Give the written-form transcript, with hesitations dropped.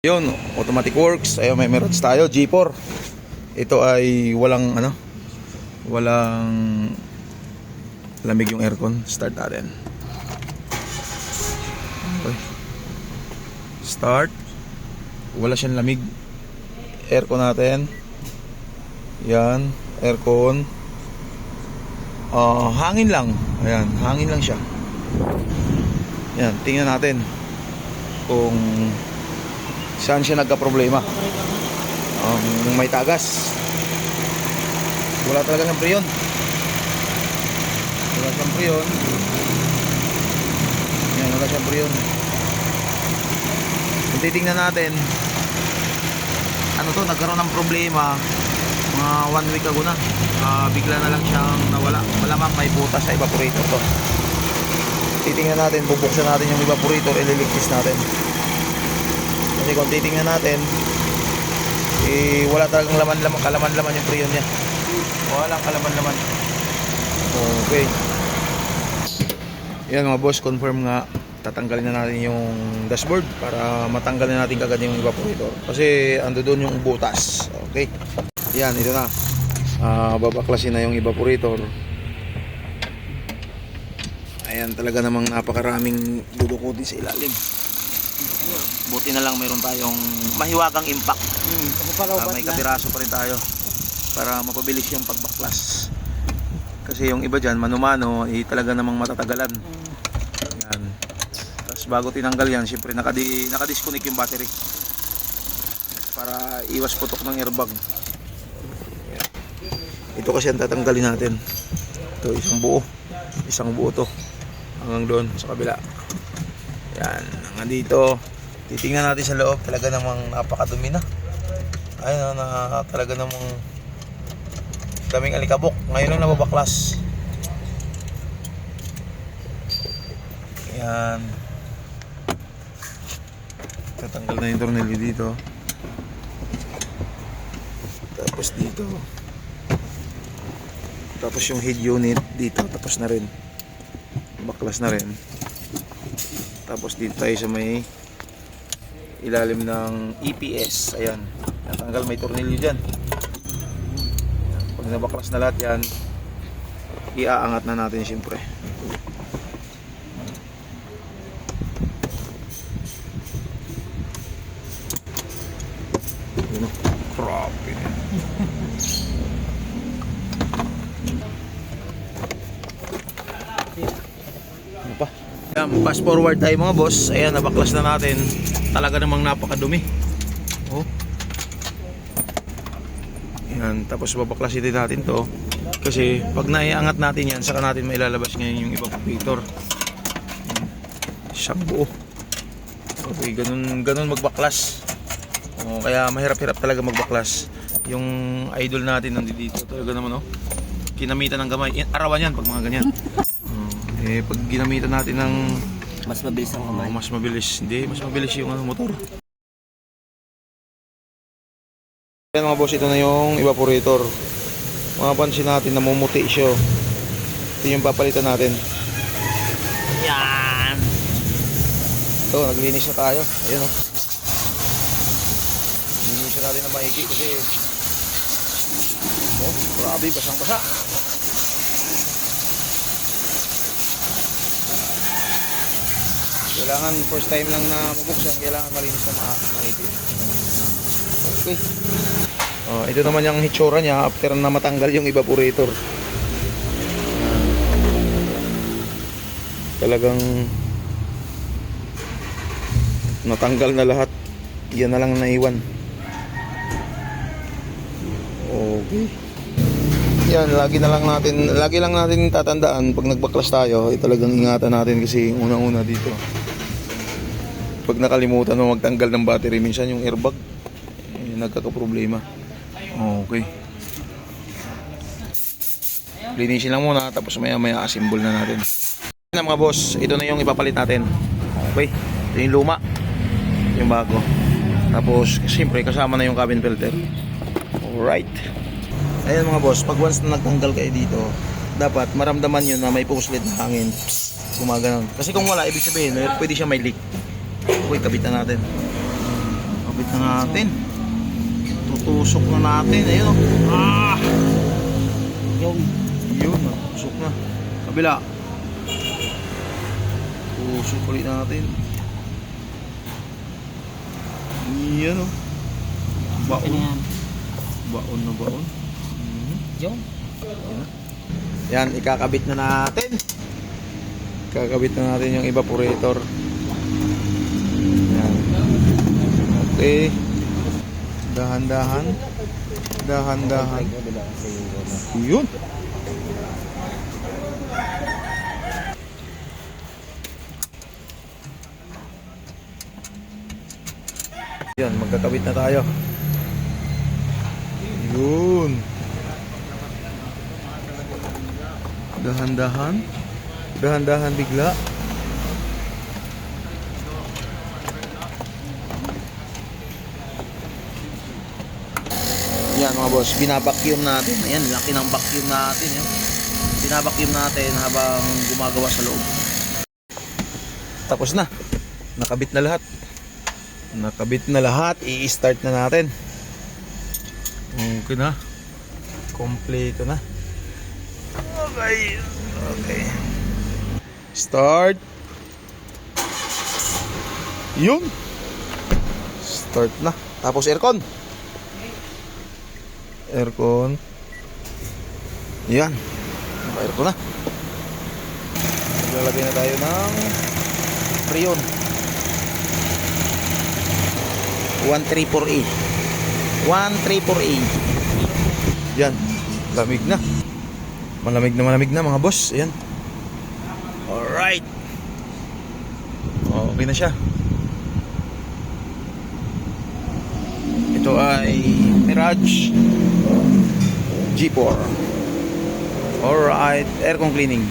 Yun, automatic works. Ayun, may Mirage tayo, G4. Ito ay walang walang lamig yung aircon. Start natin. Okay. Start. Wala siyang lamig. Aircon natin. Yan, aircon. Hangin lang. Ayan, hangin lang siya. Yan, tingnan natin kung saan siya nagka-problema. May tagas. Wala talaga ng preyon. Wala siyang preyon. Yan, wala siyang preyon. Kung titingnan natin, ano to, nagkaroon ng problema mga 1 week ago na. Bigla na lang siyang nawala. Malamang may butas sa evaporator to. Titingnan natin, bubuksan natin yung evaporator, ililigpis natin. Kasi kung titingnan natin, wala talagang kalaman-laman yung preyon niya. Walang kalaman-laman. Okay. Yan mga boss, confirm nga. Tatanggalin na natin yung dashboard para matanggal na natin kagad yung evaporator. Kasi ando doon yung butas. Okay. Yan, ito na. Babaklasin na yung evaporator. Ayan, talaga namang napakaraming dudukutin sa ilalim. Buti na lang mayroon tayong mahiwagang impact. May kapiraso pa rin tayo para mapabilis yung pagbaklas. Kasi yung iba dyan, mano-mano, talaga namang matatagalan. Ayan. Tapos bago tinanggal yan, syempre nakadisconnect yung battery para iwas putok ng airbag. Ayan. Ito kasi ang tatanggalin natin. Ito, isang buo to hanggang doon sa kabila. Yan, hanggang dito. Titingnan natin sa loob, talaga namang napakadumi na. Ayun na, talaga namang daming alikabok. Ngayon lang nababaklas. Yan. Tatanggal na yung tornilyo dito. Tapos dito. Tapos yung head unit dito, tapos na rin. Baklas na rin. Tapos dito tayo sa may ilalim ng EPS. Ayan, natanggal, may tornilyo dyan. Pag nabaklas na lahat yan, iaangat na natin syempre. Yun o, grabe. Ano pa? Fast forward tayo mga boss. Ayan, nabaklas na natin. Talaga namang napakadumi. Oh. Ayan, tapos babaklasin din natin to. Kasi pag naiangat natin yan, saka natin mailalabas ngayon yung evaporator. Siyang buo. Okay, ganun magbaklas. Oh, kaya mahirap-hirap talaga magbaklas. Yung idol natin nandito, talaga naman, oh. Kinamitan ng gamay. Arawan yan pag mga ganyan. Pag ginamitan natin ng mas mabilis ang kamay. Mas mabilis. Hindi, mas mabilis yung motor. Yan mga boss, ito na yung evaporator. Mapapansin natin na mumuti siya. Ito yung papalitan natin. Yan. Ito, naglinis na tayo. Ayun o. Linisin natin na maigi kasi grabe, basang-basa. Kailangan first time lang na mabuksan, kailangan malinis na maigi. Okay. Ito naman yung hitsura niya after na matanggal yung evaporator. Talagang natanggal na lahat. Yan na lang naiwan. Okay. Yan, lagi lang natin tatandaan pag nagbaklas tayo, talagang ingatan natin kasi unang-una dito. Pag nakalimutan mo magtanggal ng battery, minsan yung airbag nagkakaproblema. Okay. Linisin lang muna, tapos maya assemble na natin. Yan mga boss, ito na yung ipapalit natin. Okay, ito yung luma, yung bago. Tapos siyempre kasama na yung cabin filter. Alright. Ayan mga boss, pag once na nagtanggal kayo dito, dapat maramdaman nyo na may puslit na hangin. Gumaganon. Kasi kung wala, ibig sabihin pwede siya may leak. Okay, kabitan natin. Kabit na natin. Tutusok na natin. Ayun oh. Yung Yun, tusok na. Kabila. Tusok ulit natin. Yan oh. okay na Baon. yan. Baon na baon. Yung Yan, ikakabit na natin. Kakabit na natin yung evaporator. Yan. Okay. Dahan-dahan. Dahan-dahan. Yun. Yan, magkakabit na tayo. Yun. Dahan-dahan. Dahan-dahan bigla. Yan mga boss, binabacuum natin. Ayan, laki ng vacuum natin. Yan. Binabacuum natin habang gumagawa sa loob. Tapos na. Nakabit na lahat. Nakabit na lahat. I-start na natin. Okay na. Kompleto na. Okay. Okay. Start. Yun. Start na. Tapos aircon. Aircon. Yan. Naka-aircon na. Maglalagay na tayo ng Freon 1348. 1348. Yan. Lamig na. Malamig na mga boss. Ayan. Alright. Okay na siya. Ito ay Mirage G4. Alright. Aircon cleaning.